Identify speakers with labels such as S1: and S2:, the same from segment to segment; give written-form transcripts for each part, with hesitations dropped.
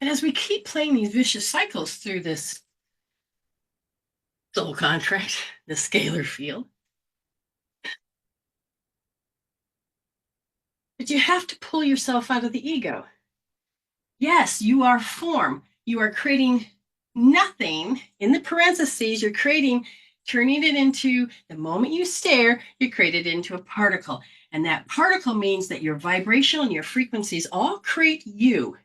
S1: And as we keep playing these vicious cycles through this soul contract, the scalar field, but you have to pull yourself out of the ego. Yes, you are form. You are creating nothing. In the parentheses, you're creating, turning it into, the moment you stare, you create it into a particle. And that particle means that your vibration and your frequencies all create you.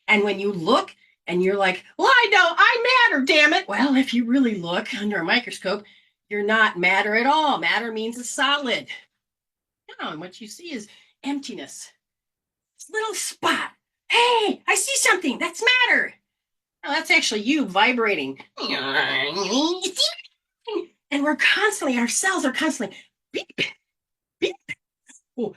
S1: And when you look and you're like, well, I know I matter, damn it. Well, if you really look under a microscope, you're not matter at all. Matter means a solid. No, and what you see is emptiness. This little spot. Hey, I see something. That's matter. No, that's actually you vibrating. And we're constantly, our cells are constantly beep, beep, oh,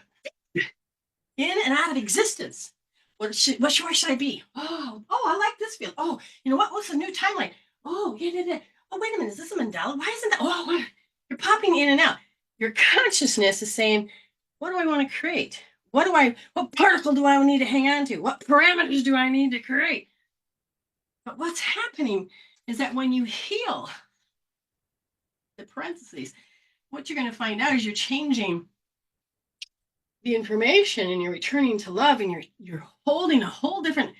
S1: in and out of existence. What should I be? Oh, I like this field. Oh, you know what? What's the new timeline? Oh, yeah. Oh, wait a minute. Is this a mandala? Why isn't that? Oh, you're popping in and out. Your consciousness is saying, what do I want to create? What particle do I need to hang on to? What parameters do I need to create? But what's happening is that when you heal the parentheses, what you're going to find out is you're changing the information and you're returning to love and you're holding a whole different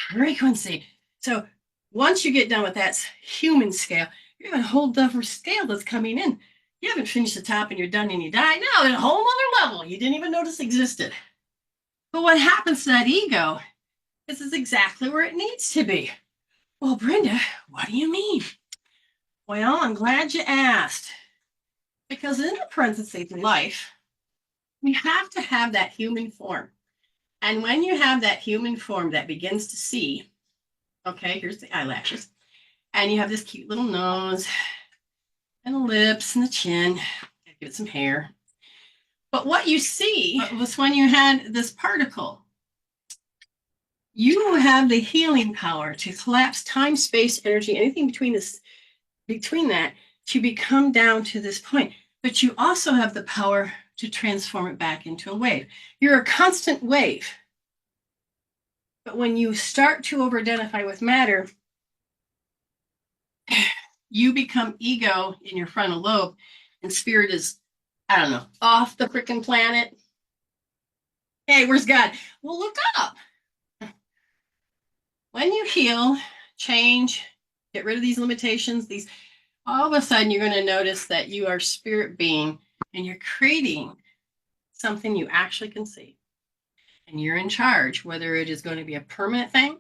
S1: frequency. So once you get done with that human scale, you have a whole different scale that's coming in. You haven't finished the top and you're done and you die. No, there's a whole other level you didn't even notice existed. But what happens to that ego? This is exactly where it needs to be. Well, Brenda, what do you mean? Well, I'm glad you asked. Because in the parentheses, life, we have to have that human form. And when you have that human form that begins to see, okay, here's the eyelashes, and you have this cute little nose and the lips and the chin, give it some hair. But what you see was when you had this particle, you have the healing power to collapse time, space, energy, anything between that to become down to this point. But you also have the power to transform it back into a wave. You're a constant wave. But when you start to over-identify with matter, you become ego in your frontal lobe, and spirit is, I don't know, off the freaking planet. Hey, where's God? Well, look up. When you heal, change, get rid of these limitations, all of a sudden you're going to notice that you are spirit being and you're creating something you actually can see. And you're in charge, whether it is going to be a permanent thing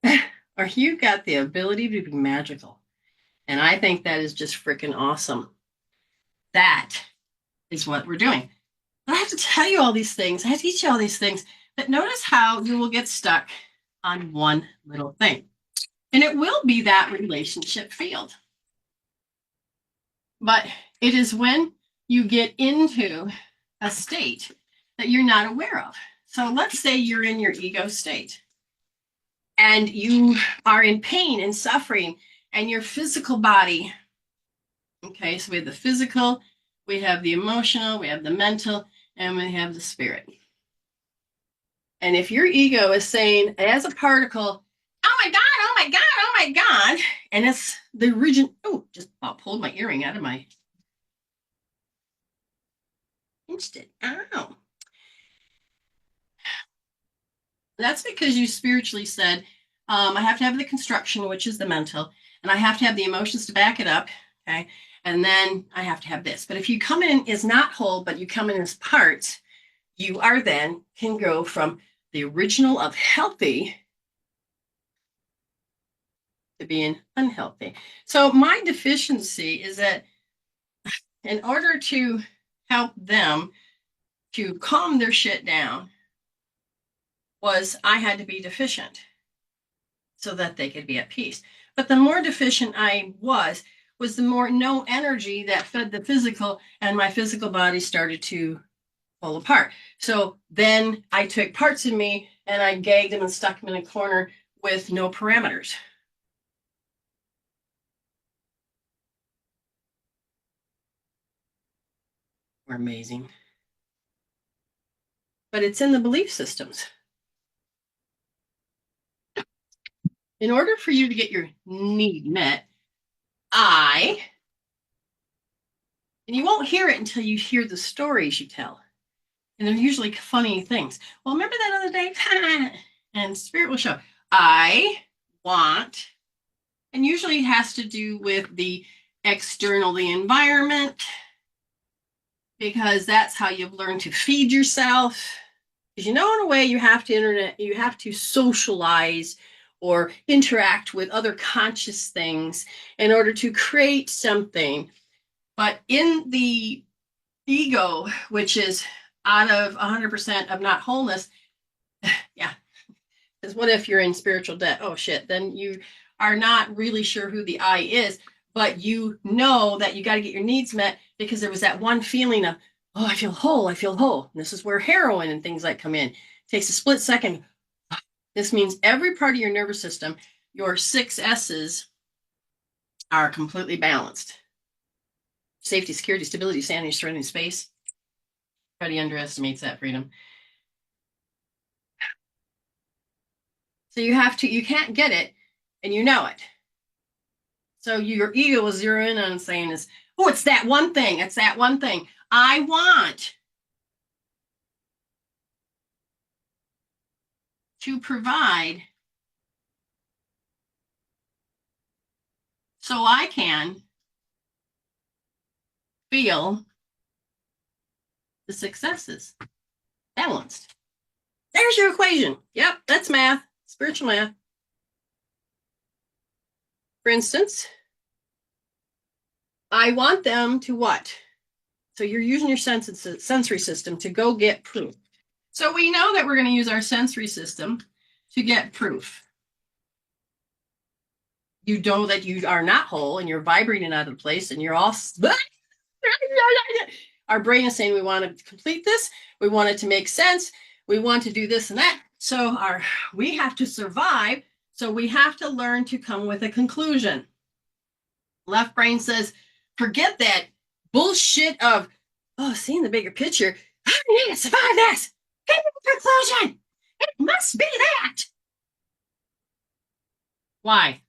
S1: or you've got the ability to be magical. And I think that is just freaking awesome. That is what we're doing. But I have to tell you all these things. I have to teach you all these things. But notice how you will get stuck on one little thing. And it will be that relationship field. But it is when you get into a state that you're not aware of. So let's say you're in your ego state and you are in pain and suffering and your physical body. Okay, so we have the physical, we have the emotional, we have the mental, and we have the spirit. And if your ego is saying, as a particle, oh my God, oh my God, oh my God, and it's the original, just pulled my earring out of my, pinched it, ow. That's because you spiritually said, I have to have the construction, which is the mental, and I have to have the emotions to back it up, okay? And then I have to have this. But if you come in as not whole, but you come in as parts, you are then can go from the original of healthy to being unhealthy. So my deficiency is that in order to help them to calm their shit down was I had to be deficient so that they could be at peace. But the more deficient I was the more no energy that fed the physical, and my physical body started to fall apart. So then I took parts of me and I gagged them and stuck them in a corner with no parameters. We're amazing. But it's in the belief systems. in order for you to get your need met, and you won't hear it until you hear the stories you tell. And they're usually funny things. Well, remember that other day? And Spirit will show, I want, and usually it has to do with the external, the environment, because that's how you've learned to feed yourself. Because in a way, you have to socialize or interact with other conscious things in order to create something. But in the ego, which is out of 100% of not wholeness, yeah. Because what if you're in spiritual debt? Oh shit, then you are not really sure who the I is, but you know that you got to get your needs met because there was that one feeling of, oh, I feel whole, I feel whole. And this is where heroin and things like come in. It takes a split second. This means every part of your nervous system, your 6 S's, are completely balanced. Safety, security, stability, sanity, serenity, space. Everybody underestimates that freedom. So you can't get it, and you know it. So your ego will zero in on saying is, oh, it's that one thing. It's that one thing. I want to provide so I can feel the successes balanced. There's your equation. Yep, that's math, spiritual math. For instance, I want them to what? So you're using your sensory system to go get proof. So we know that we're going to use our sensory system to get proof. You know that you are not whole and you're vibrating out of place and you're all. Our brain is saying we want to complete this. We want it to make sense. We want to do this and that. So we have to survive. So we have to learn to come with a conclusion. Left brain says, forget that bullshit of, oh, seeing the bigger picture. I need to survive this. Get to the conclusion. It must be that. Why?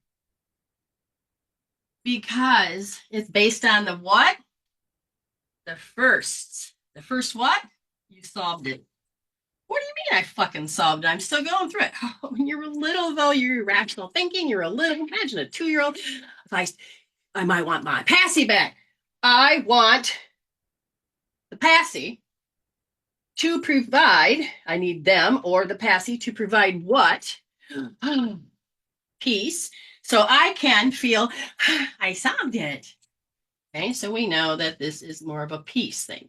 S1: Because it's based on the what? The first. The first what? You solved it. What do you mean I fucking solved it? I'm still going through it. Oh, when you're little, though, you're irrational thinking. You're a little, imagine a 2-year-old. If I might want my passy back. I want the passy to provide, I need them or the passy to provide what? Peace. So I can feel I solved it. Okay, so we know that this is more of a peace thing.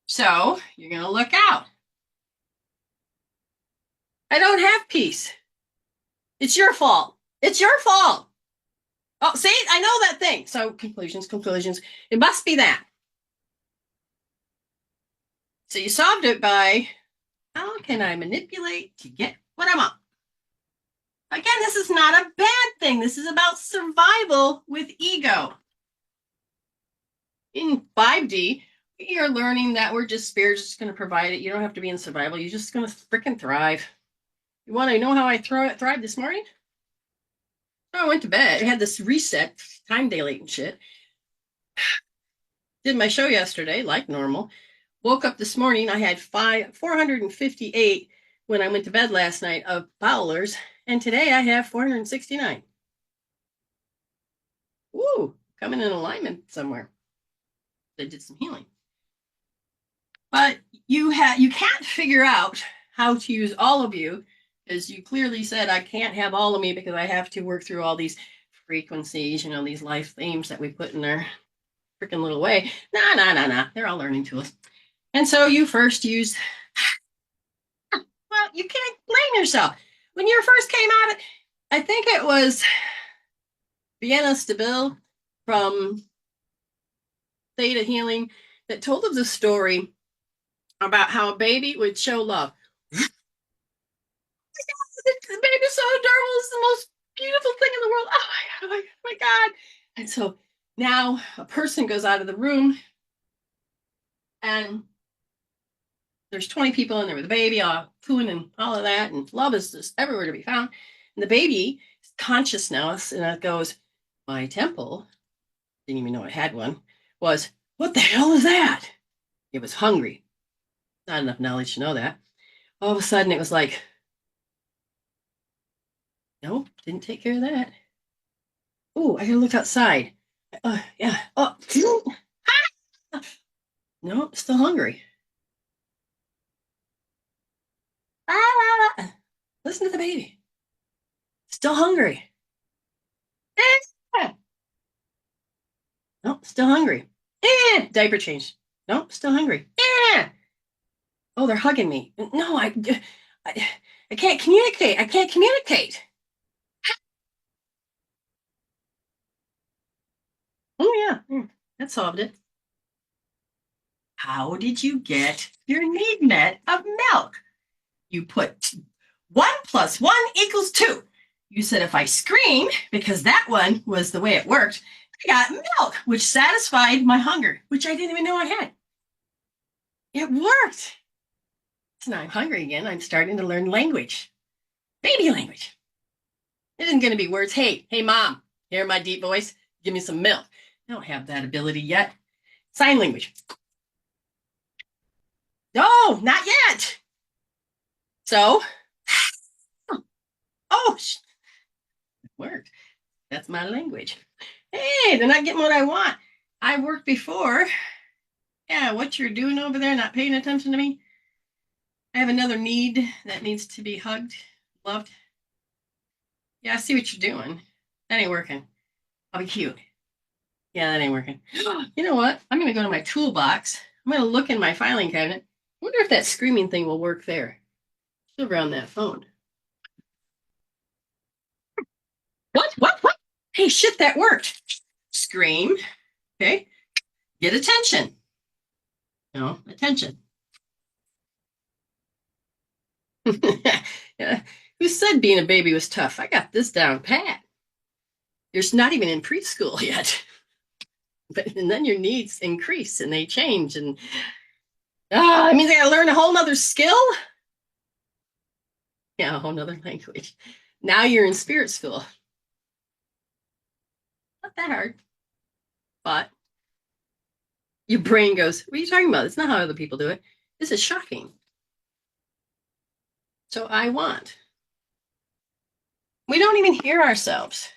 S1: So you're going to look out. I don't have peace. It's your fault. It's your fault. Oh, see, I know that thing. So conclusions. It must be that. So you solved it by, how can I manipulate to get what I want? Again, this is not a bad thing. This is about survival with ego. In 5D, you're learning that we're just spirits just going to provide it. You don't have to be in survival. You're just going to freaking thrive. You want to know how I thrived this morning? I went to bed. I had this reset, time dilate and shit. Did my show yesterday, like normal. Woke up this morning. I had 458 when I went to bed last night of bowlers, and today I have 469. Woo, coming in alignment somewhere. They did some healing. But you can't figure out how to use all of you, as you clearly said, I can't have all of me because I have to work through all these frequencies, these life themes that we put in their freaking little way. Nah. They're all learning to us. And so you first use, well, you can't blame yourself. When you first came out, I think it was Vienna Stabile from Theta Healing that told us a story about how a baby would show love. The baby's so adorable. It's the most beautiful thing in the world. Oh my God. And so now a person goes out of the room and there's 20 people in there with a baby, all cooing and all of that. And love is just everywhere to be found. And the baby is conscious now, and it goes, my temple, didn't even know it had one, was, what the hell is that? It was hungry. Not enough knowledge to know that. All of a sudden, it was like, nope, didn't take care of that. Oh, I gotta look outside. Yeah. Oh, no, still hungry. Ah, listen to the baby. Still hungry. Ah, no, still hungry. Diaper change. No, still hungry. Oh, they're hugging me. No, I, I can't communicate. I can't communicate. Oh yeah, that solved it. How did you get your need met of milk? You put 1 + 1 = 2. You said if I scream, because that one was the way it worked, I got milk, which satisfied my hunger, which I didn't even know I had. It worked. So now I'm hungry again. I'm starting to learn language, baby language. It isn't going to be words. Hey, mom, hear my deep voice? Give me some milk. I don't have that ability yet. Sign language. No, not yet. So, oh, it worked. That's my language. Hey, they're not getting what I want. I worked before. Yeah, what you're doing over there, not paying attention to me? I have another need that needs to be hugged, loved. Yeah, I see what you're doing. That ain't working. I'll be cute. Yeah, that ain't working. You know what? I'm going to go to my toolbox. I'm going to look in my filing cabinet. I wonder if that screaming thing will work there. Still around that phone. What? Hey, shit, that worked. Scream. Okay. Get attention. No, attention. Yeah. Who said being a baby was tough? I got this down pat. You're not even in preschool yet. And then your needs increase and they change. And it means I gotta learn a whole nother skill. Yeah, a whole nother language. Now you're in spirit school. Not that hard. But your brain goes, what are you talking about? It's not how other people do it. This is shocking. So I want. We don't even hear ourselves.